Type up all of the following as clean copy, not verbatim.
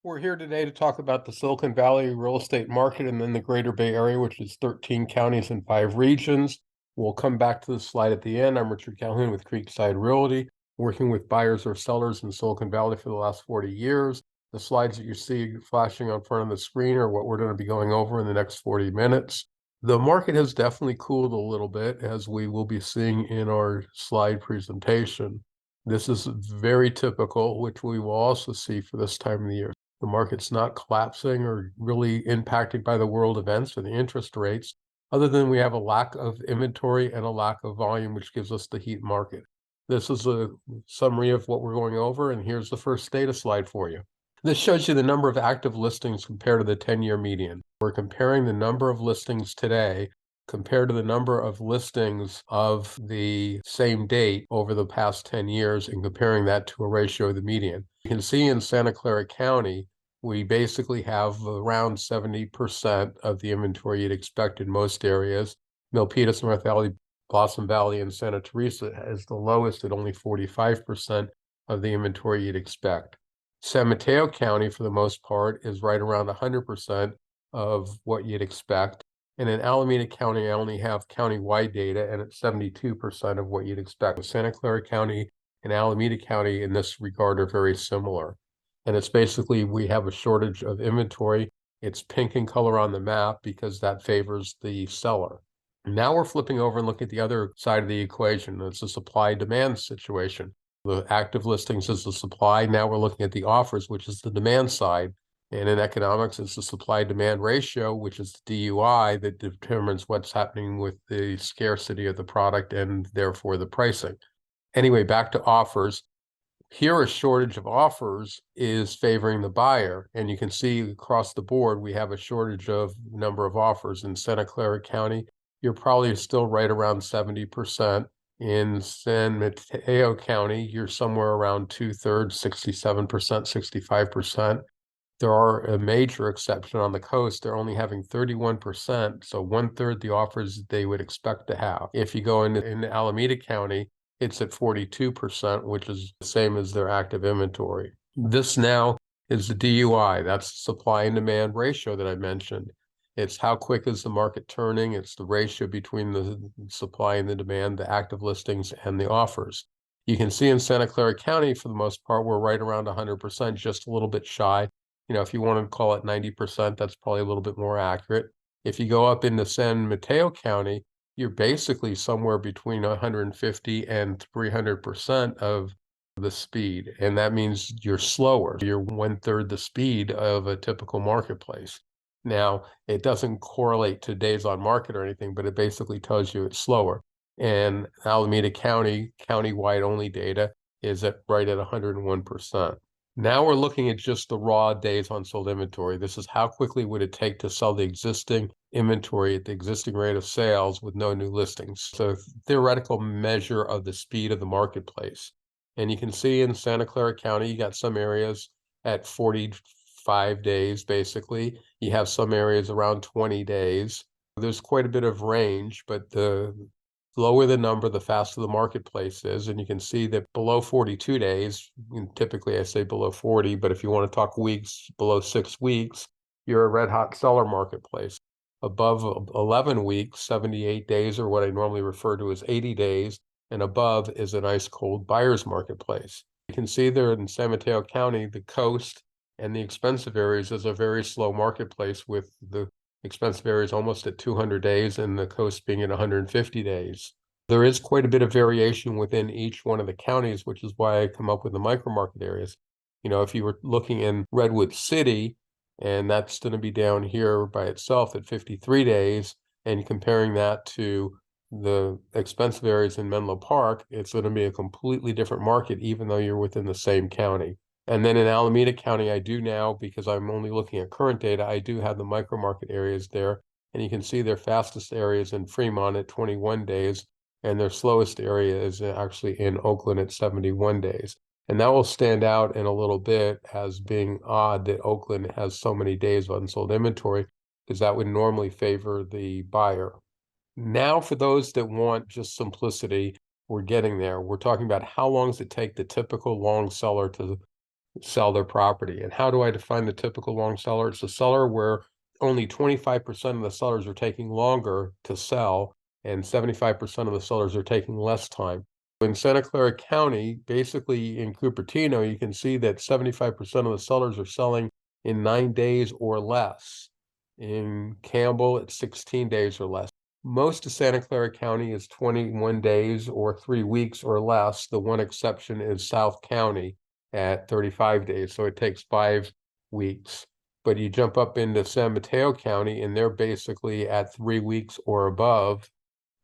We're here today to talk about the Silicon Valley real estate market and then the Greater Bay Area, which is 13 counties and 5 regions. We'll come back to the slide at the end. I'm Richard Calhoun with Creekside Realty, working with buyers or sellers in Silicon Valley for the last 40 years. The slides that you see flashing on front of the screen are what we're going to be going over in the next 40 minutes. The market has definitely cooled a little bit, as we will be seeing in our slide presentation. This is very typical, which we will also see for this time of the year. The market's not collapsing or really impacted by the world events or the interest rates, other than we have a lack of inventory and a lack of volume, which gives us the heat market. This is a summary of what we're going over, and here's the first data slide for you. This shows you the number of active listings compared to the 10-year median. We're comparing the number of listings today compared to the number of listings of the same date over the past 10 years and comparing that to a ratio of the median. You can see in Santa Clara County, we basically have around 70% of the inventory you'd expect in most areas. Milpitas, North Valley, Blossom Valley, and Santa Teresa is the lowest at only 45% of the inventory you'd expect. San Mateo County, for the most part, is right around 100% of what you'd expect. And in Alameda County, I only have county-wide data, and it's 72% of what you'd expect. Santa Clara County and Alameda County in this regard are very similar. And it's basically, we have a shortage of inventory. It's pink in color on the map because that favors the seller. Now we're flipping over and looking at the other side of the equation. It's a supply-demand situation. The active listings is the supply. Now we're looking at the offers, which is the demand side. And in economics, it's the supply-demand ratio, which is the DUI, that determines what's happening with the scarcity of the product and therefore the pricing. Anyway, back to offers. Here, a shortage of offers is favoring the buyer. And you can see across the board, we have a shortage of number of offers. In Santa Clara County, you're probably still right around 70%. In San Mateo County, you're somewhere around 2/3, 67%, 65%. There are a major exception on the coast. They're only having 31%, so 1/3 the offers they would expect to have. If you go in Alameda County, it's at 42%, which is the same as their active inventory. This now is the DUI. That's the supply and demand ratio that I mentioned. It's how quick is the market turning. It's the ratio between the supply and the demand, the active listings, and the offers. You can see in Santa Clara County, for the most part, we're right around 100%, just a little bit shy. You know, if you want to call it 90%, that's probably a little bit more accurate. If you go up into San Mateo County, you're basically somewhere between 150 and 300% of the speed. And that means you're slower. You're 1/3 the speed of a typical marketplace. Now, it doesn't correlate to days on market or anything, but it basically tells you it's slower. And Alameda County, county-wide only data, is right at 101%. Now we're looking at just the raw days on sold inventory. This is how quickly would it take to sell the existing inventory at the existing rate of sales with no new listings. So theoretical measure of the speed of the marketplace. And you can see in Santa Clara County, you got some areas at 45 days, basically. You have some areas around 20 days. There's quite a bit of range, but the lower the number, the faster the marketplace is. And you can see that below 42 days, typically I say below 40, but if you want to talk weeks, below 6 weeks, you're a red hot seller marketplace. Above 11 weeks, 78 days, or what I normally refer to as 80 days, and above is an ice cold buyer's marketplace. You can see there in San Mateo County, the coast and the expensive areas is a very slow marketplace, with the expensive areas almost at 200 days and the coast being at 150 days. There is quite a bit of variation within each one of the counties, which is why I come up with the micro market areas. You know, if you were looking in Redwood City, and that's going to be down here by itself at 53 days, and comparing that to the expensive areas in Menlo Park, it's going to be a completely different market, even though you're within the same county. And then in Alameda County, I do now, because I'm only looking at current data, I do have the micro market areas there. And you can see their fastest areas in Fremont at 21 days, and their slowest area is actually in Oakland at 71 days. And that will stand out in a little bit as being odd that Oakland has so many days of unsold inventory, because that would normally favor the buyer. Now, for those that want just simplicity, we're getting there. We're talking about how long does it take the typical long seller to sell their property. And how do I define the typical long seller? It's a seller where only 25% of the sellers are taking longer to sell, and 75% of the sellers are taking less time. In Santa Clara County, basically in Cupertino, you can see that 75% of the sellers are selling in 9 days or less. In Campbell, it's 16 days or less. Most of Santa Clara County is 21 days or 3 weeks or less. The one exception is South County at 35 days. So it takes 5 weeks. But you jump up into San Mateo County and they're basically at 3 weeks or above,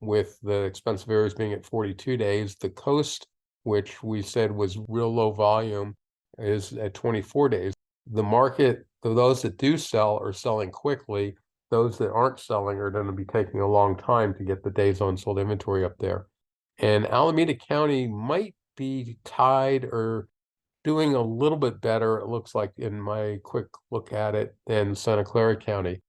with the expensive areas being at 42 days. The coast, which we said was real low volume, is at 24 days. The market, those that do sell are selling quickly. Those that aren't selling are going to be taking a long time to get the days on sold inventory up there. And Alameda County might be tied or doing a little bit better, it looks like, in my quick look at it, than Santa Clara County.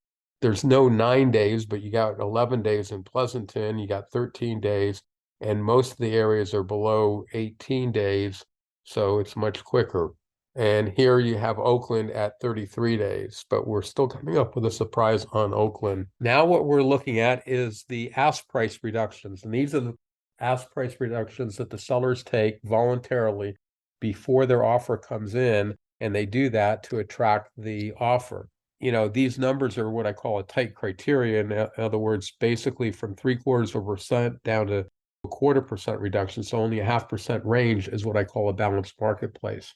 There's no 9 days, but you got 11 days in Pleasanton, you got 13 days, and most of the areas are below 18 days, so it's much quicker. And here you have Oakland at 33 days, but we're still coming up with a surprise on Oakland. Now what we're looking at is the ask price reductions, and these are the ask price reductions that the sellers take voluntarily before their offer comes in, and they do that to attract the offer. You know, these numbers are what I call a tight criteria. In other words, basically from 0.75% down to 0.25% reduction. So only a 0.5% range is what I call a balanced marketplace.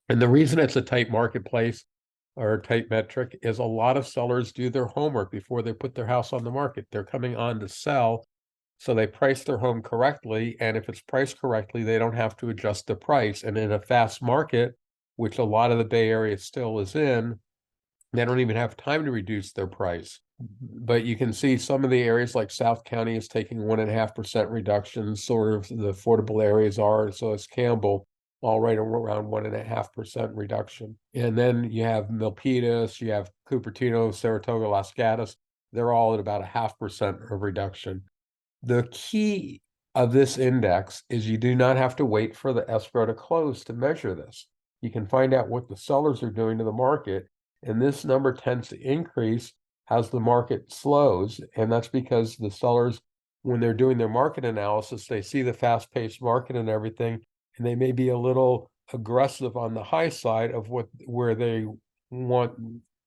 And the reason it's a tight marketplace or a tight metric is a lot of sellers do their homework before they put their house on the market. They're coming on to sell, so they price their home correctly. And if it's priced correctly, they don't have to adjust the price. And in a fast market, which a lot of the Bay Area still is in, they don't even have time to reduce their price. But you can see some of the areas like South County is taking 1.5% reduction, sort of the affordable areas are, and so is Campbell, all right around 1.5% reduction. And then you have Milpitas, you have Cupertino, Saratoga, Las Gatas. They're all at about 0.5% of reduction. The key of this index is you do not have to wait for the escrow to close to measure this. You can find out what the sellers are doing to the market, and this number tends to increase as the market slows. And that's because the sellers, when they're doing their market analysis, they see the fast-paced market and everything, and they may be a little aggressive on the high side of where they want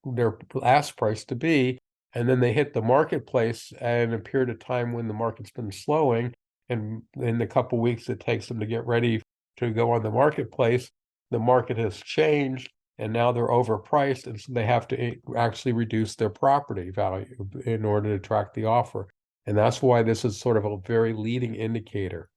their ask price to be. And then they hit the marketplace in a period of time when the market's been slowing, and in the couple of weeks it takes them to get ready to go on the marketplace, the market has changed, and now they're overpriced, and so they have to actually reduce their property value in order to attract the offer. And that's why this is sort of a very leading indicator.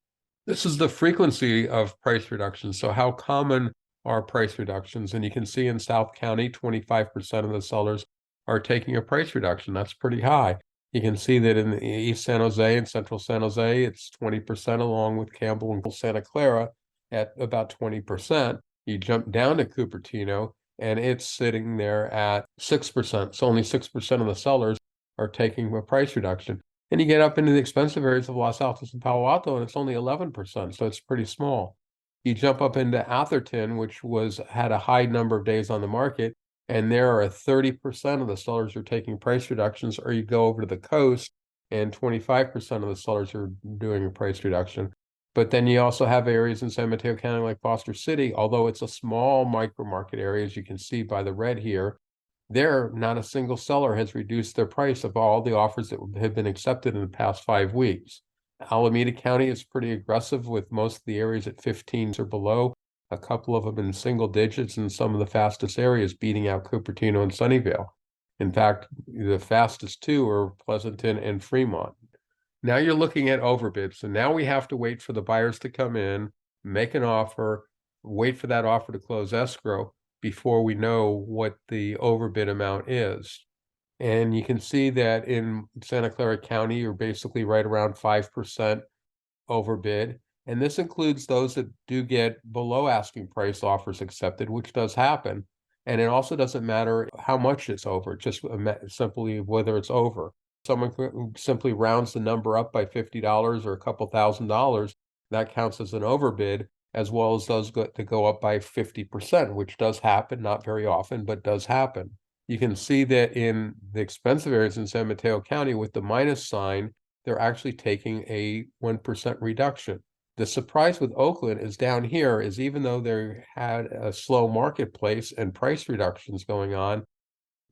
This is the frequency of price reductions. So how common are price reductions? And you can see in South County, 25% of the sellers are taking a price reduction. That's pretty high. You can see that in East San Jose and Central San Jose, it's 20%, along with Campbell and Santa Clara at about 20%. You jump down to Cupertino, and it's sitting there at 6%. So only 6% of the sellers are taking a price reduction. And you get up into the expensive areas of Los Altos and Palo Alto, and it's only 11%. So it's pretty small. You jump up into Atherton, which had a high number of days on the market, and there are 30% of the sellers are taking price reductions. Or you go over to the coast, and 25% of the sellers are doing a price reduction. But then you also have areas in San Mateo County like Foster City, although it's a small micro market area, as you can see by the red here. There, not a single seller has reduced their price of all the offers that have been accepted in the past 5 weeks. Alameda County is pretty aggressive, with most of the areas at 15s or below, a couple of them in single digits, and some of the fastest areas beating out Cupertino and Sunnyvale. In fact, the fastest two are Pleasanton and Fremont. Now you're looking at overbids. So now we have to wait for the buyers to come in, make an offer, wait for that offer to close escrow before we know what the overbid amount is. And you can see that in Santa Clara County, you're basically right around 5% overbid. And this includes those that do get below asking price offers accepted, which does happen. And it also doesn't matter how much it's over, just simply whether it's over. Someone simply rounds the number up by $50 or a couple $1,000, that counts as an overbid. as well as those to go up by 50%, which does happen, not very often, but does happen. You can see that in the expensive areas in San Mateo County with the minus sign, they're actually taking a 1% reduction. The surprise with Oakland is down here is even though they had a slow marketplace and price reductions going on,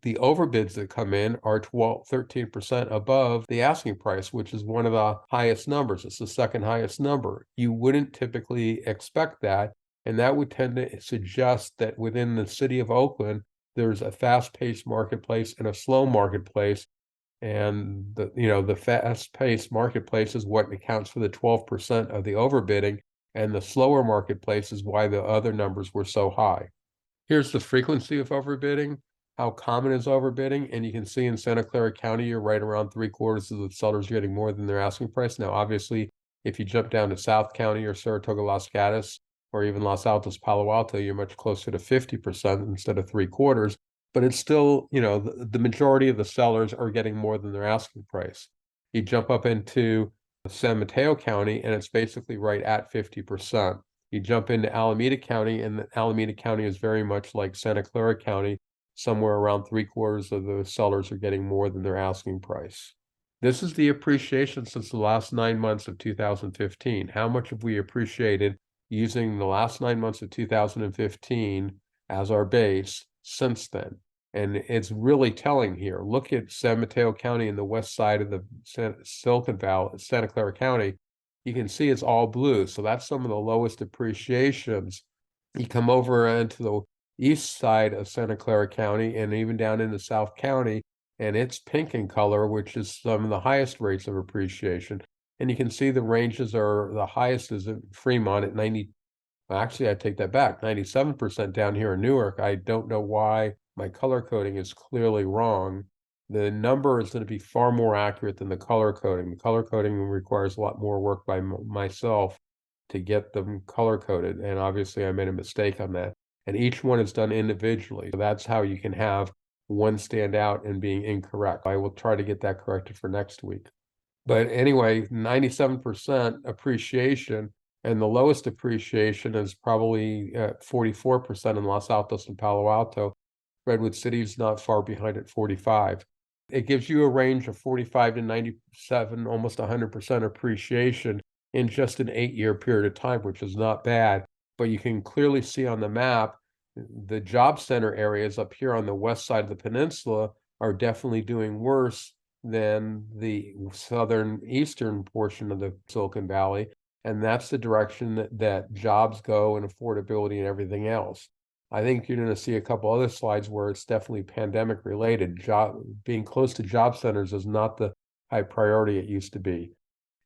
the overbids that come in are 13% above the asking price, which is one of the highest numbers. It's the second highest number. You wouldn't typically expect that, and that would tend to suggest that within the city of Oakland, there's a fast-paced marketplace and a slow marketplace. And the fast-paced marketplace is what accounts for the 12% of the overbidding, and the slower marketplace is why the other numbers were so high. Here's the frequency of overbidding. How common is overbidding? And you can see in Santa Clara County, you're right around 3/4 of the sellers getting more than their asking price. Now, obviously, if you jump down to South County or Saratoga, Los Gatos, or even Los Altos, Palo Alto, you're much closer to 50% instead of 3/4. But it's still, the majority of the sellers are getting more than their asking price. You jump up into San Mateo County, and it's basically right at 50%. You jump into Alameda County, and Alameda County is very much like Santa Clara County. Somewhere around 3/4 of the sellers are getting more than their asking price. This is the appreciation since the last 9 months of 2015. How much have we appreciated using the last 9 months of 2015 as our base since then? And it's really telling here. Look at San Mateo County in the west side of the Silicon Valley, Santa Clara County. You can see it's all blue. So that's some of the lowest appreciations. You come over into the east side of Santa Clara County and even down into South County, and it's pink in color, which is some of the highest rates of appreciation. And you can see the ranges are the highest is in Fremont at 90. Actually, I take that back, 97% down here in Newark. I don't know why my color coding is clearly wrong. The number is going to be far more accurate than the color coding. The color coding requires a lot more work by myself to get them color coded. And obviously I made a mistake on that. And each one is done individually. So that's how you can have one stand out and being incorrect. I will try to get that corrected for next week. But anyway, 97% appreciation, and the lowest appreciation is probably 44% in Los Altos and Palo Alto. Redwood City is not far behind at 45. It gives you a range of 45 to 97, almost 100% appreciation in just an 8-year period of time, which is not bad. But you can clearly see on the map, the job center areas up here on the west side of the peninsula are definitely doing worse than the southern eastern portion of the Silicon Valley. And that's the direction that jobs go and affordability and everything else. I think you're going to see a couple other slides where it's definitely pandemic related. Being close to job centers is not the high priority it used to be.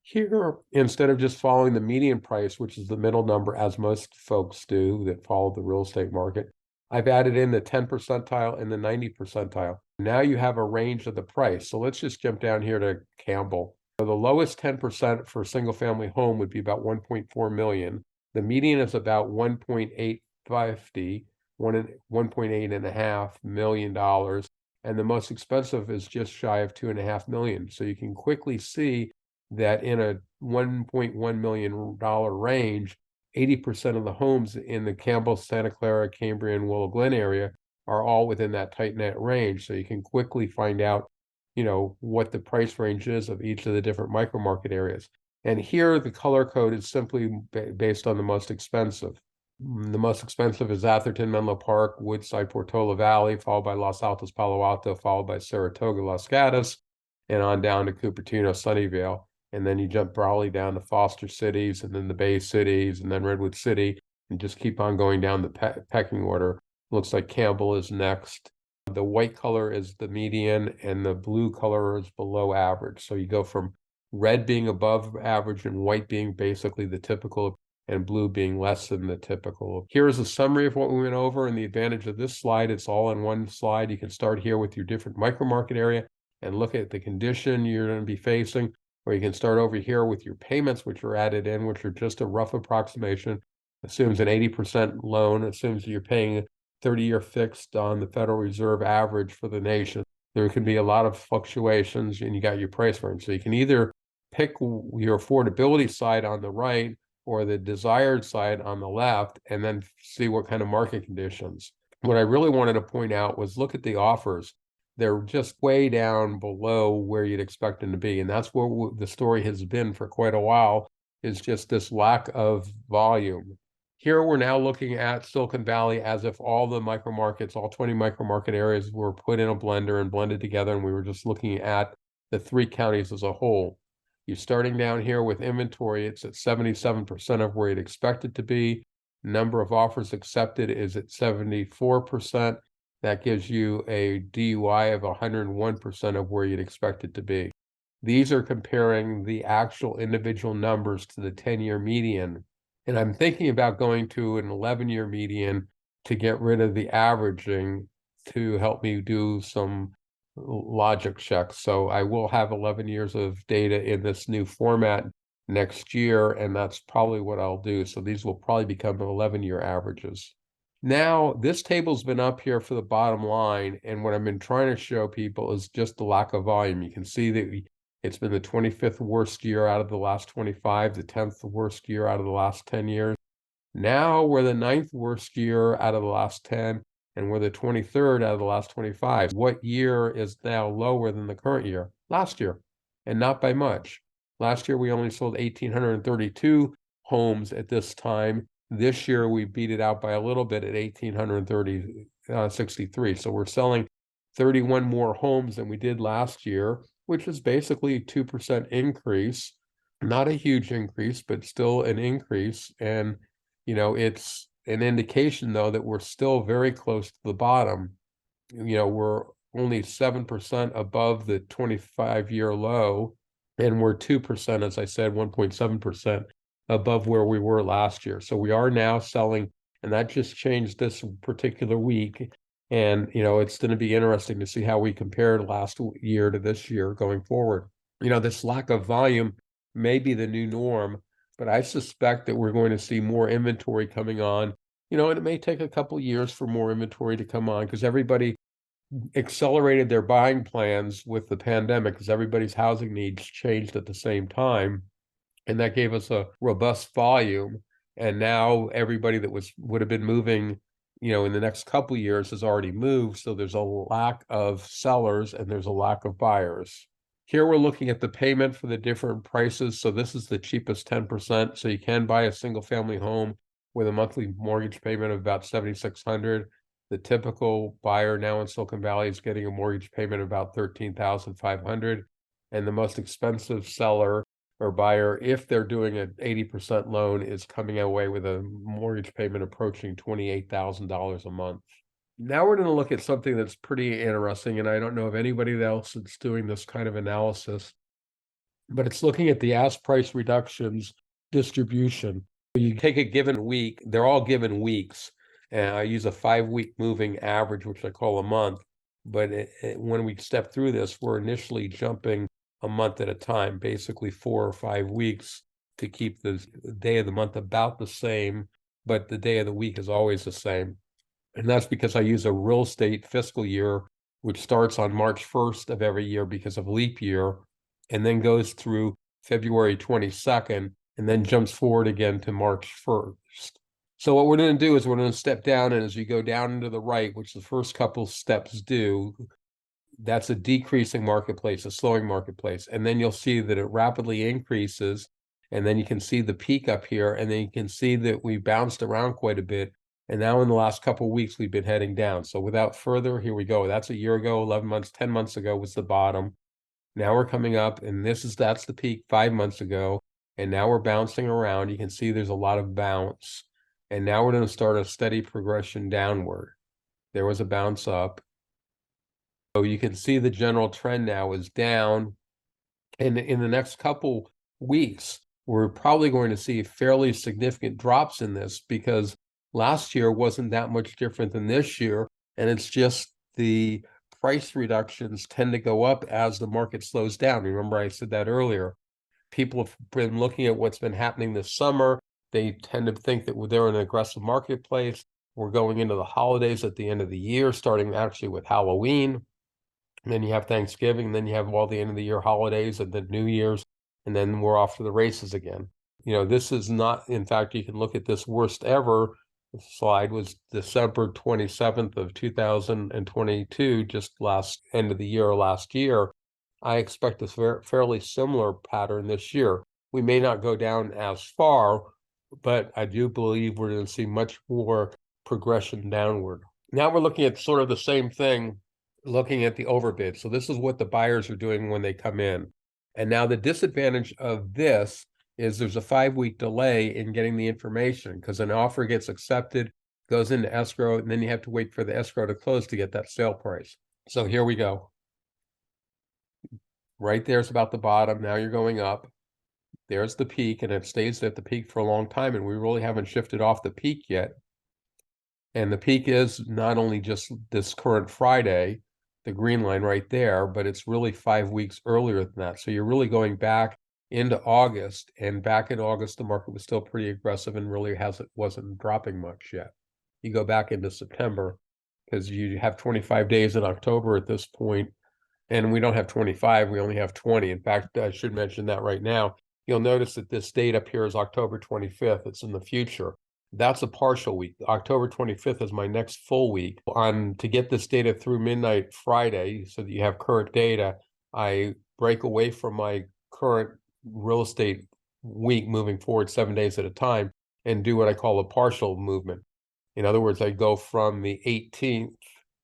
Here, instead of just following the median price, which is the middle number, as most folks do that follow the real estate market, I've added in the 10 percentile and the 90 percentile. Now you have a range of the price. So let's just jump down here to Campbell. So the lowest 10% for a single family home would be about 1.4 million. The median is about 1.850, $1.8 million. And the most expensive is just shy of $2.5 million. So you can quickly see that in a $1.1 million range, 80% of the homes in the Campbell, Santa Clara, Cambrian, Willow Glen area are all within that tight net range. So you can quickly find out, what the price range is of each of the different micro market areas. And here the color code is simply based on the most expensive. The most expensive is Atherton, Menlo Park, Woodside, Portola Valley, followed by Los Altos, Palo Alto, followed by Saratoga, Los Gatos, and on down to Cupertino, Sunnyvale. And then you jump probably down to Foster cities, and then the Bay cities, and then Redwood City, and just keep on going down the pecking order. Looks like Campbell is next. The white color is the median, and the blue color is below average. So you go from red being above average and white being basically the typical, and blue being less than the typical. Here's a summary of what we went over, and the advantage of this slide, it's all in one slide. You can start here with your different micro market area and look at the condition you're going to be facing. Or you can start over here with your payments, which are added in, which are just a rough approximation. Assumes an 80% loan, assumes that you're paying a 30-year fixed on the Federal Reserve average for the nation. There can be a lot of fluctuations, and you got your price range. So you can either pick your affordability side on the right, or the desired side on the left, and then see what kind of market conditions. What I really wanted to point out was look at the offers. They're just way down below where you'd expect them to be. And that's where the story has been for quite a while, is just this lack of volume. Here we're now looking at Silicon Valley as if all the micro markets, all 20 micro market areas were put in a blender and blended together, and we were just looking at the 3 counties as a whole. You're starting down here with inventory, it's at 77% of where you'd expect it to be. Number of offers accepted is at 74%. That gives you a DUI of 101% of where you'd expect it to be. These are comparing the actual individual numbers to the 10-year median. And I'm thinking about going to an 11-year median to get rid of the averaging to help me do some logic checks. So I will have 11 years of data in this new format next year, and that's probably what I'll do. So these will probably become 11-year averages. Now, this table's been up here for the bottom line, and what I've been trying to show people is just the lack of volume. You can see that it's been the 25th worst year out of the last 25, the 10th worst year out of the last 10 years. Now we're the 9th worst year out of the last 10, and we're the 23rd out of the last 25. What year is now lower than the current year? Last year, and not by much. Last year, we only sold 1,832 homes at this time. This year, we beat it out by a little bit at 1,863. So we're selling 31 more homes than we did last year, which is basically a 2% increase. Not a huge increase, but still an increase. And, it's an indication, though, that we're still very close to the bottom. We're only 7% above the 25-year low, and we're 2%, as I said, 1.7% above where we were last year. So we are now selling, and that just changed this particular week. And, it's going to be interesting to see how we compared last year to this year going forward. This lack of volume may be the new norm, but I suspect that we're going to see more inventory coming on. And it may take a couple years for more inventory to come on because everybody accelerated their buying plans with the pandemic because everybody's housing needs changed at the same time. And that gave us a robust volume. And now everybody that would have been moving, in the next couple years has already moved. So there's a lack of sellers and there's a lack of buyers. Here we're looking at the payment for the different prices. So this is the cheapest 10%. So you can buy a single family home with a monthly mortgage payment of about $7,600. The typical buyer now in Silicon Valley is getting a mortgage payment of about $13,500. And the most expensive seller or buyer, if they're doing an 80% loan, is coming away with a mortgage payment approaching $28,000 a month. Now we're going to look at something that's pretty interesting, and I don't know of anybody else that's doing this kind of analysis, but it's looking at the ask price reductions distribution. You take a given week, they're all given weeks, and I use a 5-week moving average, which I call a month. But when we step through this, we're initially jumping a month at a time, basically 4 or 5 weeks to keep the day of the month about the same, but the day of the week is always the same. And that's because I use a real estate fiscal year, which starts on March 1st of every year because of leap year, and then goes through February 22nd, and then jumps forward again to March 1st. So what we're going to do is we're going to step down, and as you go down into the right, which the first couple steps do, that's a decreasing marketplace, a slowing marketplace. And then you'll see that it rapidly increases, and then you can see the peak up here, and then you can see that we bounced around quite a bit. And now in the last couple of weeks, we've been heading down. So without further, here we go. That's a year ago, 11 months, 10 months ago was the bottom. Now we're coming up, and that's the peak 5 months ago. And now we're bouncing around. You can see there's a lot of bounce. And now we're going to start a steady progression downward. There was a bounce up. So you can see the general trend now is down. And in the next couple weeks, we're probably going to see fairly significant drops in this because last year wasn't that much different than this year. And it's just the price reductions tend to go up as the market slows down. Remember, I said that earlier. People have been looking at what's been happening this summer. They tend to think that they're in an aggressive marketplace. We're going into the holidays at the end of the year, starting actually with Halloween. And then you have Thanksgiving, and then you have all the end of the year holidays and the New Year's, and then we're off to the races again. this is not, in fact, you can look at this worst ever slide was December 27th of 2022, just last end of the year last year. I expect a fairly similar pattern this year. We may not go down as far, but I do believe we're going to see much more progression downward. Now we're looking at sort of the same thing, looking at the overbid. So this is what the buyers are doing when they come in. And now the disadvantage of this is there's a 5-week delay in getting the information, because an offer gets accepted, goes into escrow, and then you have to wait for the escrow to close to get that sale price. So here we go. Right there's about the bottom. Now you're going up. There's the peak, and it stays at the peak for a long time, and we really haven't shifted off the peak yet. And the peak is not only just this current Friday, the green line right there, but it's really 5 weeks earlier than that. So you're really going back into August, and back in August, the market was still pretty aggressive and really wasn't dropping much yet. You go back into September, because you have 25 days in October at this point, and we don't have 25, we only have 20. In fact, I should mention that right now. You'll notice that this date up here is October 25th. It's in the future. That's a partial week. October 25th is my next full week. To get this data through midnight Friday so that you have current data, I break away from my current real estate week moving forward 7 days at a time and do what I call a partial movement. In other words, I go from the 18th,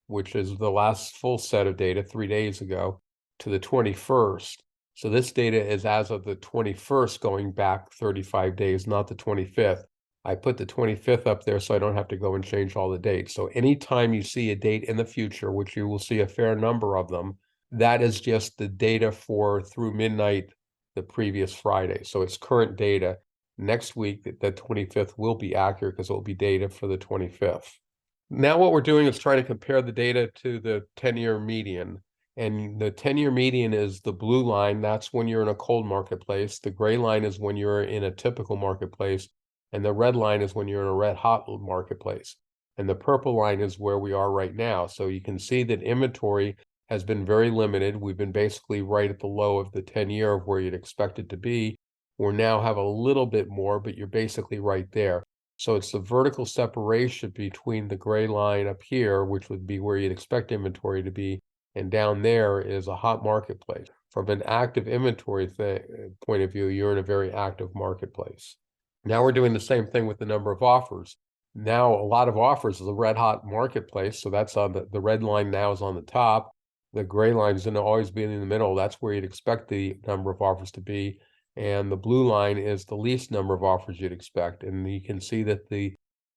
which is the last full set of data 3 days ago, to the 21st. So this data is as of the 21st going back 35 days, not the 25th. I put the 25th up there so I don't have to go and change all the dates. So anytime you see a date in the future, which you will see a fair number of them, that is just the data for through midnight the previous Friday. So it's current data. Next week, the 25th will be accurate because it will be data for the 25th. Now what we're doing is trying to compare the data to the 10-year median. And the 10-year median is the blue line. That's when you're in a cold marketplace. The gray line is when you're in a typical marketplace. And the red line is when you're in a red hot marketplace. And the purple line is where we are right now. So you can see that inventory has been very limited. We've been basically right at the low of the 10-year of where you'd expect it to be. We now have a little bit more, but you're basically right there. So it's the vertical separation between the gray line up here, which would be where you'd expect inventory to be, and down there is a hot marketplace. From an active inventory point of view, you're in a very active marketplace. Now we're doing the same thing with the number of offers. Now a lot of offers is a red hot marketplace. So that's on the red line now is on the top. The gray line is going to always be in the middle. That's where you'd expect the number of offers to be. And the blue line is the least number of offers you'd expect. And you can see that the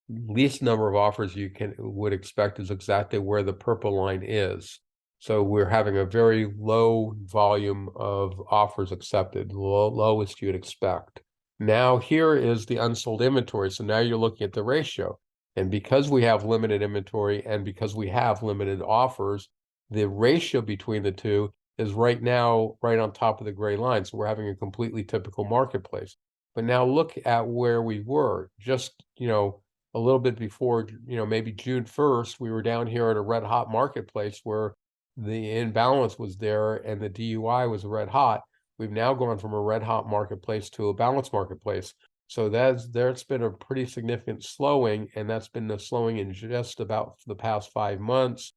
least number of offers you would expect is exactly where the purple line is. So we're having a very low volume of offers accepted, lowest you'd expect. Now here is the unsold inventory. So now you're looking at the ratio. And because we have limited inventory and because we have limited offers, the ratio between the two is right now right on top of the gray line. So we're having a completely typical marketplace. But now look at where we were just, a little bit before, maybe June 1st, we were down here at a red hot marketplace where the imbalance was there and the DUI was red hot. We've now gone from a red hot marketplace to a balanced marketplace. So there's been a pretty significant slowing, and that's been the slowing in just about the past 5 months.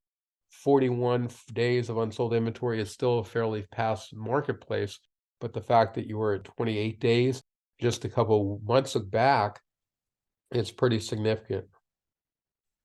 41 days of unsold inventory is still a fairly past marketplace, but the fact that you were at 28 days just a couple months back, it's pretty significant.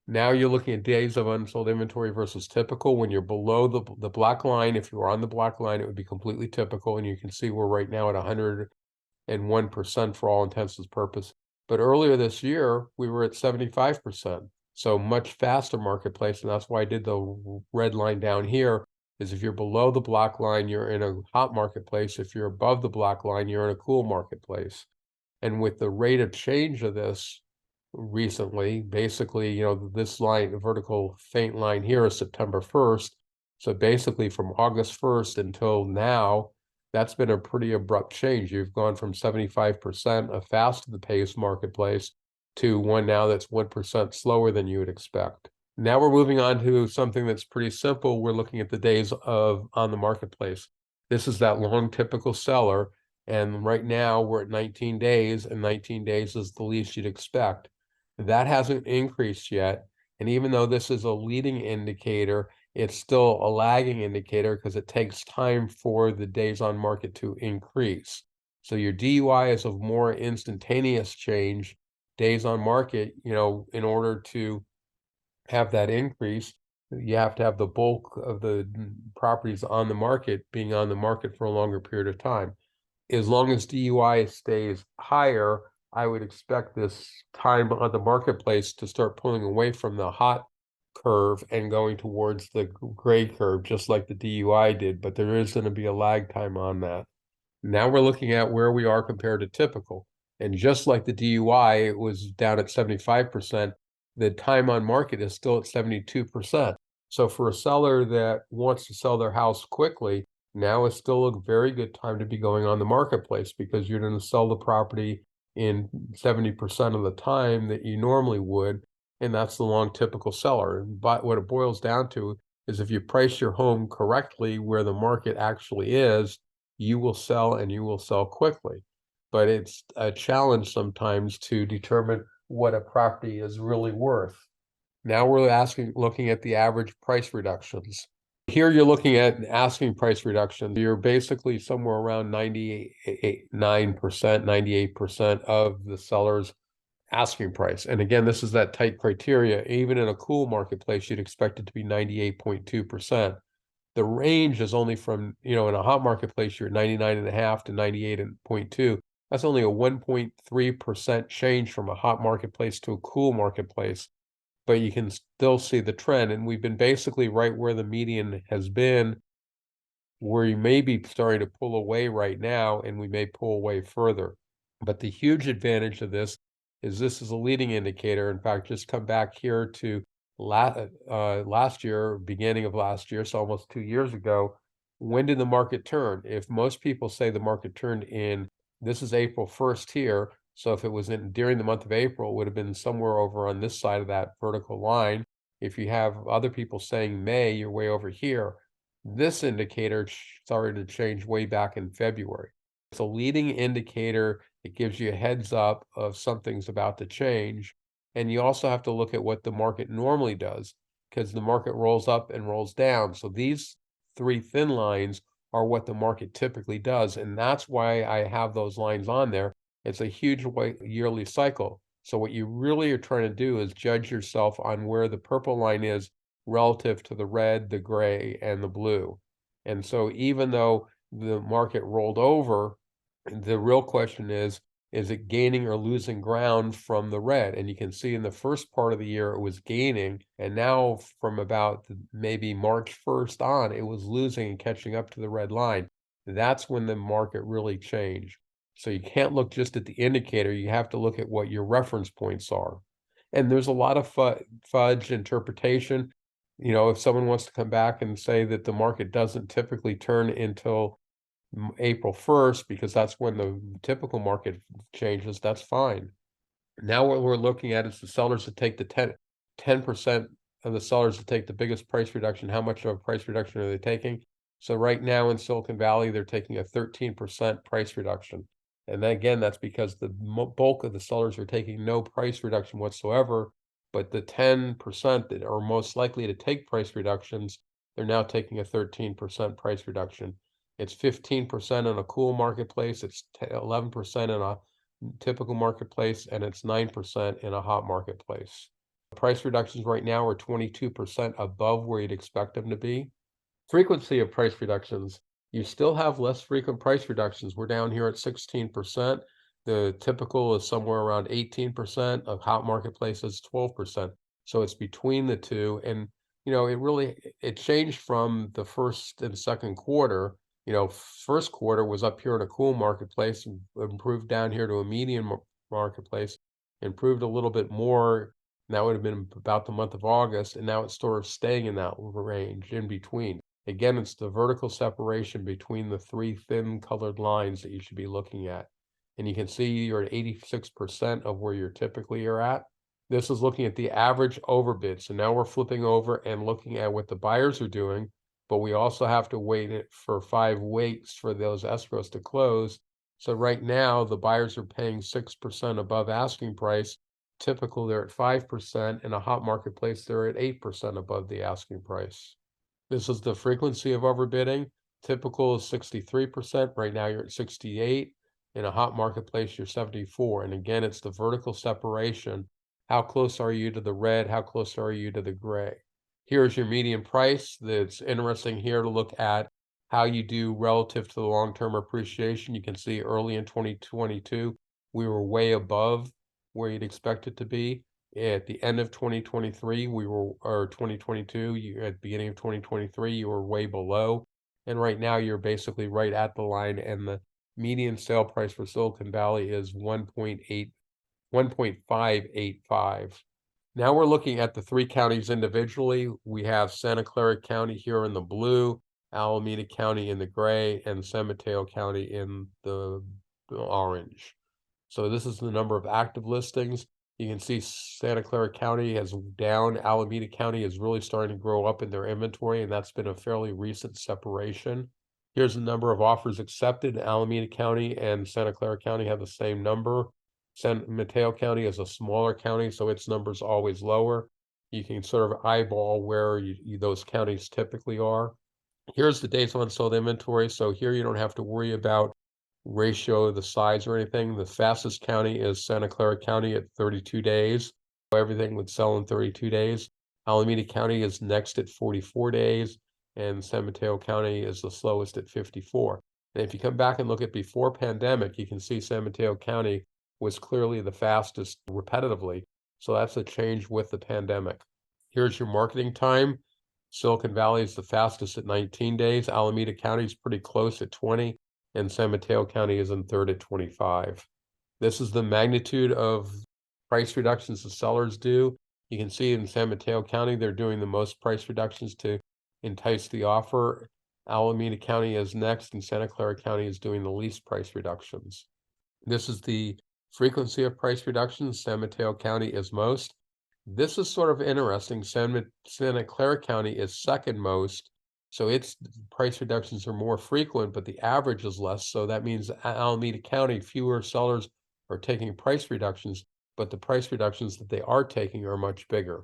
Now you're looking at days of unsold inventory versus typical. When you're below the black line, if you were on the black line, it would be completely typical. And you can see we're right now at 101% for all intents and purposes. But earlier this year, we were at 75%. So much faster marketplace. And that's why I did the red line down here, is if you're below the black line, you're in a hot marketplace. If you're above the black line, you're in a cool marketplace. And with the rate of change of this, recently, basically, this line, the vertical faint line here is September 1st. So basically from August 1st until now, that's been a pretty abrupt change. You've gone from 75% a fast the pace marketplace to one now that's 1% slower than you would expect. Now we're moving on to something that's pretty simple. We're looking at the days on the marketplace. This is that long typical seller. And right now we're at 19 days, and 19 days is the least you'd expect. That hasn't increased yet. And even though this is a leading indicator, it's still a lagging indicator because it takes time for the days on market to increase. So your DUI is of more instantaneous change. Days on market, in order to have that increase, you have to have the bulk of the properties on the market being on the market for a longer period of time. As long as DUI stays higher, I would expect this time on the marketplace to start pulling away from the hot curve and going towards the gray curve, just like the DUI did, but there is going to be a lag time on that. Now we're looking at where we are compared to typical. And just like the DUI, it was down at 75%. The time on market is still at 72%. So for a seller that wants to sell their house quickly, now is still a very good time to be going on the marketplace because you're going to sell the property in 70% of the time that you normally would. And that's the long typical seller. But what it boils down to is if you price your home correctly where the market actually is, you will sell and you will sell quickly. But it's a challenge sometimes to determine what a property is really worth. Now we're looking at the average price reductions. Here you're looking at asking price reduction. You're basically somewhere around 98%, 98% of the seller's asking price. And again, this is that tight criteria. Even in a cool marketplace, you'd expect it to be 98.2%. The range is only from, in a hot marketplace, you're at 99.5 to 98.2. That's only a 1.3% change from a hot marketplace to a cool marketplace, but you can still see the trend. And we've been basically right where the median has been, where you may be starting to pull away right now, and we may pull away further. But the huge advantage of this is a leading indicator. In fact, just come back here to last year, beginning of last year, so almost 2 years ago. When did the market turn? If most people say the market turned this is April 1st here, so if it was during the month of April, it would have been somewhere over on this side of that vertical line. If you have other people saying May, you're way over here. This indicator started to change way back in February. It's a leading indicator. It gives you a heads up of something's about to change. And you also have to look at what the market normally does, because the market rolls up and rolls down. So these three thin lines are what the market typically does. And that's why I have those lines on there. It's a huge yearly cycle. So what you really are trying to do is judge yourself on where the purple line is relative to the red, the gray, and the blue. And so even though the market rolled over, the real question is it gaining or losing ground from the red? And you can see in the first part of the year, it was gaining. And now from about maybe March 1st on, it was losing and catching up to the red line. That's when the market really changed. So you can't look just at the indicator. You have to look at what your reference points are. And there's a lot of fudge interpretation. If someone wants to come back and say that the market doesn't typically turn until April 1st, because that's when the typical market changes, that's fine. Now what we're looking at is the sellers that take the 10% of the sellers that take the biggest price reduction. How much of a price reduction are they taking? So right now in Silicon Valley, they're taking a 13% price reduction. And then again, that's because the bulk of the sellers are taking no price reduction whatsoever. But the 10% that are most likely to take price reductions, they're now taking a 13% price reduction. It's 15% in a cool marketplace, it's 11% in a typical marketplace, and it's 9% in a hot marketplace. Price reductions right now are 22% above where you'd expect them to be. Frequency of price reductions, you still have less frequent price reductions. We're down here at 16%. The typical is somewhere around 18%. Of hot marketplaces, 12%. So it's between the two. And, it changed from the first and second quarter. First quarter was up here in a cool marketplace, improved down here to a medium marketplace, improved a little bit more. And that would have been about the month of August. And now it's sort of staying in that range in between. Again, it's the vertical separation between the three thin colored lines that you should be looking at. And you can see you're at 86% of where you're typically at. This is looking at the average overbid. So now we're flipping over and looking at what the buyers are doing, but we also have to wait for 5 weeks for those escrows to close. So right now, the buyers are paying 6% above asking price. Typical, they're at 5%. In a hot marketplace, they're at 8% above the asking price. This is the frequency of overbidding. Typical is 63%. Right now, you're at 68. In a hot marketplace, you're 74. And again, it's the vertical separation. How close are you to the red? How close are you to the gray? Here's your median price. That's interesting here to look at how you do relative to the long-term appreciation. You can see early in 2022, we were way above where you'd expect it to be. At the end of 2023, or 2022, at the beginning of 2023, you were way below. And right now, you're basically right at the line, and the median sale price for Silicon Valley is 1.585. Now we're looking at the three counties individually. We have Santa Clara County here in the blue, Alameda County in the gray, and San Mateo County in the orange. So this is the number of active listings. You can see Santa Clara County is down. Alameda County is really starting to grow up in their inventory, and that's been a fairly recent separation. Here's the number of offers accepted. Alameda County and Santa Clara County have the same number. San Mateo County is a smaller county, so its number is always lower. You can sort of eyeball where those counties typically are. Here's the days on sold inventory. So here you don't have to worry about ratio of the size or anything. The fastest county is Santa Clara County at 32 days. Everything would sell in 32 days. Alameda County is next at 44 days, and San Mateo County is the slowest at 54. And if you come back and look at before pandemic, you can see San Mateo County was clearly the fastest repetitively. So that's a change with the pandemic. Here's your marketing time. Silicon Valley is the fastest at 19 days. Alameda County is pretty close at 20, and San Mateo County is in third at 25. This is the magnitude of price reductions the sellers do. You can see in San Mateo County, they're doing the most price reductions to entice the offer. Alameda County is next, and Santa Clara County is doing the least price reductions. This is the frequency of price reductions. San Mateo County is most. This is sort of interesting. Santa Clara County is second most, so its price reductions are more frequent, but the average is less. So that means Alameda County, fewer sellers are taking price reductions, but the price reductions that they are taking are much bigger.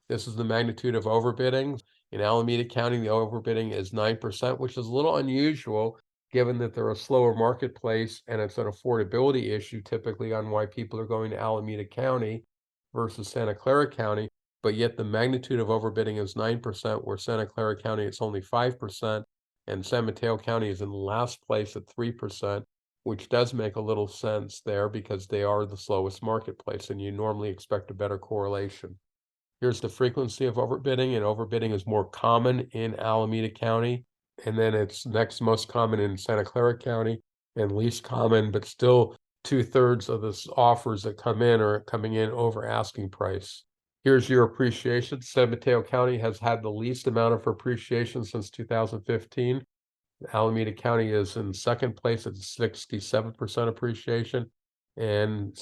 This is the magnitude of overbidding. In Alameda County, the overbidding is 9%, which is a little unusual given that they're a slower marketplace and it's an affordability issue typically on why people are going to Alameda County versus Santa Clara County, but yet the magnitude of overbidding is 9%, where Santa Clara County it's only 5%, and San Mateo County is in last place at 3%, which does make a little sense there because they are the slowest marketplace, and you normally expect a better correlation. Here's the frequency of overbidding, and overbidding is more common in Alameda County, and then it's next most common in Santa Clara County, and least common, but still 2/3 of the offers that come in are coming in over asking price. Here's your appreciation. San Mateo County has had the least amount of appreciation since 2015. Alameda County is in second place at 67% appreciation, and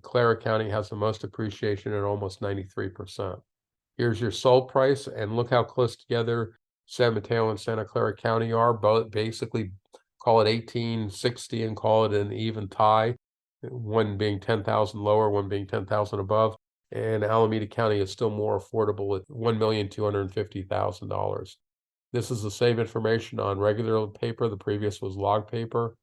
Clara County has the most appreciation at almost 93%. Here's your sold price, and look how close together San Mateo and Santa Clara County are. Both basically call it 1860 and call it an even tie, one being 10,000 lower, one being 10,000 above. And Alameda County is still more affordable at $1,250,000. This is the same information on regular paper. The previous was log paper.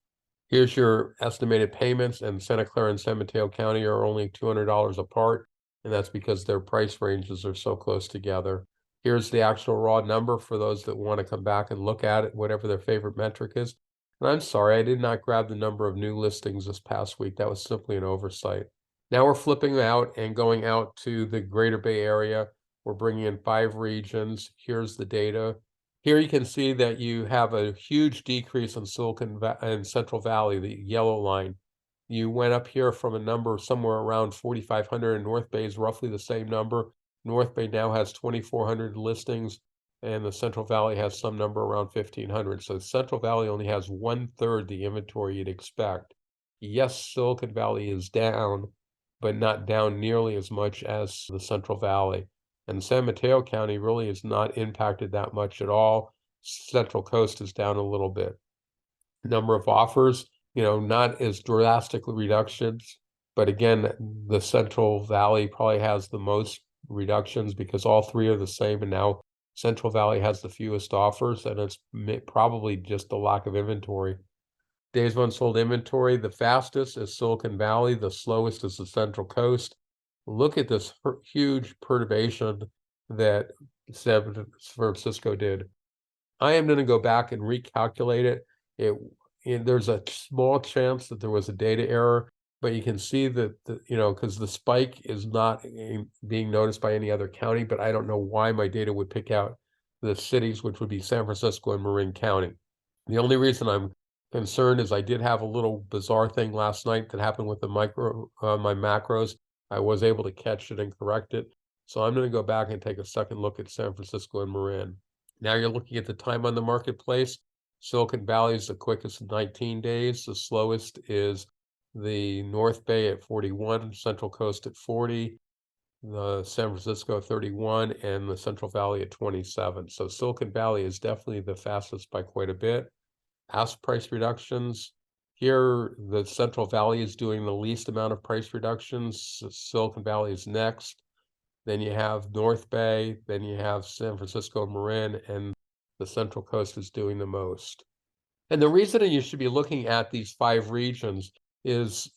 Here's your estimated payments, and Santa Clara and San Mateo County are only $200 apart, and that's because their price ranges are so close together. Here's the actual raw number for those that want to come back and look at it, whatever their favorite metric is. And I'm sorry, I did not grab the number of new listings this past week. That was simply an oversight. Now we're flipping out and going out to the Greater Bay Area. We're bringing in 5 regions. Here's the data. Here you can see that you have a huge decrease in Central Valley, the yellow line. You went up here from a number somewhere around 4,500, and North Bay is roughly the same number. North Bay now has 2,400 listings, and the Central Valley has some number around 1,500. So Central Valley only has 1/3 the inventory you'd expect. Yes, Silicon Valley is down, but not down nearly as much as the Central Valley. And San Mateo County really is not impacted that much at all. Central Coast is down a little bit. Number of offers, not as drastic reductions, but again, the Central Valley probably has the most reductions because all three are the same, and now Central Valley has the fewest offers, and it's probably just the lack of inventory. Days of unsold inventory, the fastest is Silicon Valley, the slowest is the Central Coast. Look at this huge perturbation that San Francisco did. I am going to go back and recalculate it. There's a small chance that there was a data error, but you can see that because the spike is not being noticed by any other county, but I don't know why my data would pick out the cities, which would be San Francisco and Marin County. The only reason I'm concerned is I did have a little bizarre thing last night that happened with the my macros. I was able to catch it and correct it. So I'm going to go back and take a second look at San Francisco and Marin. Now you're looking at the time on the marketplace. Silicon Valley is the quickest 19 days. The slowest is the North Bay at 41, Central Coast at 40, the San Francisco at 31, and the Central Valley at 27. So Silicon Valley is definitely the fastest by quite a bit. Ask price reductions. Here, the Central Valley is doing the least amount of price reductions. Silicon Valley is next. Then you have North Bay, then you have San Francisco and Marin, and the Central Coast is doing the most. And the reason you should be looking at these 5 regions is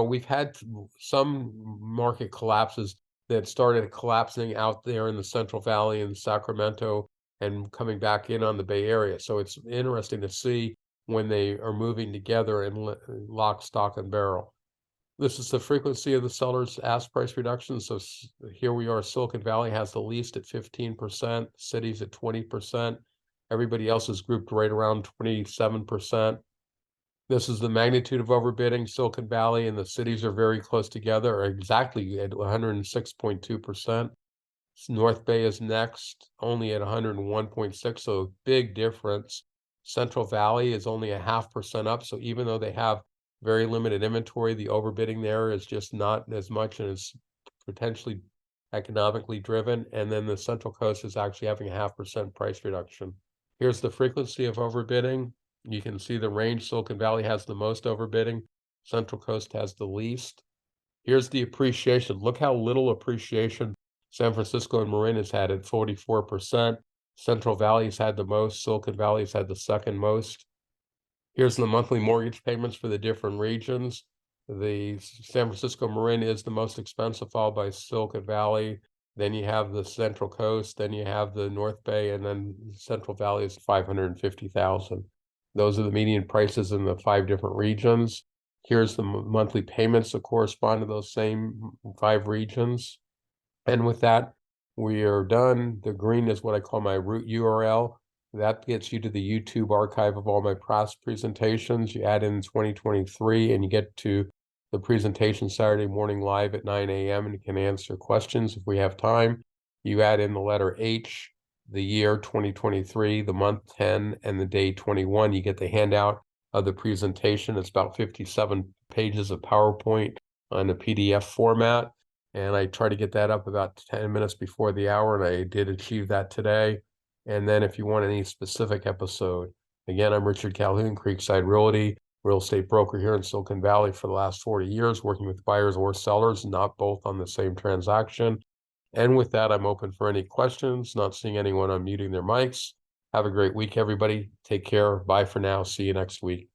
we've had some market collapses that started collapsing out there in the Central Valley and Sacramento and coming back in on the Bay Area. So it's interesting to see when they are moving together in lock, stock, and barrel. This is the frequency of the seller's ask price reduction. So here we are, Silicon Valley has the least at 15%, cities at 20%. Everybody else is grouped right around 27%. This is the magnitude of overbidding. Silicon Valley and the cities are very close together, or exactly at 106.2%. North Bay is next, only at 101.6, so a big difference. Central Valley is only 0.5% up, so even though they have very limited inventory, the overbidding there is just not as much, and it's potentially economically driven. And then the Central Coast is actually having 0.5% price reduction. Here's the frequency of overbidding. You can see the range. Silicon Valley has the most overbidding. Central Coast has the least. Here's the appreciation. Look how little appreciation San Francisco and Marin has had at 44%. Central Valley's had the most. Silicon Valley's had the second most. Here's the monthly mortgage payments for the different regions. The San Francisco Marin is the most expensive, followed by Silicon Valley. Then you have the Central Coast. Then you have the North Bay, and then Central Valley is $550,000. Those are the median prices in the 5 different regions. Here's the monthly payments that correspond to those same 5 regions. And with that, we are done. The green is what I call my root URL. That gets you to the YouTube archive of all my past presentations. You add in 2023 and you get to the presentation Saturday morning live at 9 a.m. and you can answer questions if we have time. You add in the letter H, the year 2023, the month 10, and the day 21. You get the handout of the presentation. It's about 57 pages of PowerPoint on a PDF format. And I try to get that up about 10 minutes before the hour, and I did achieve that today. And then if you want any specific episode, again, I'm Richard Calhoun, Creekside Realty, real estate broker here in Silicon Valley for the last 40 years, working with buyers or sellers, not both on the same transaction. And with that, I'm open for any questions, not seeing anyone unmuting their mics. Have a great week, everybody. Take care. Bye for now. See you next week.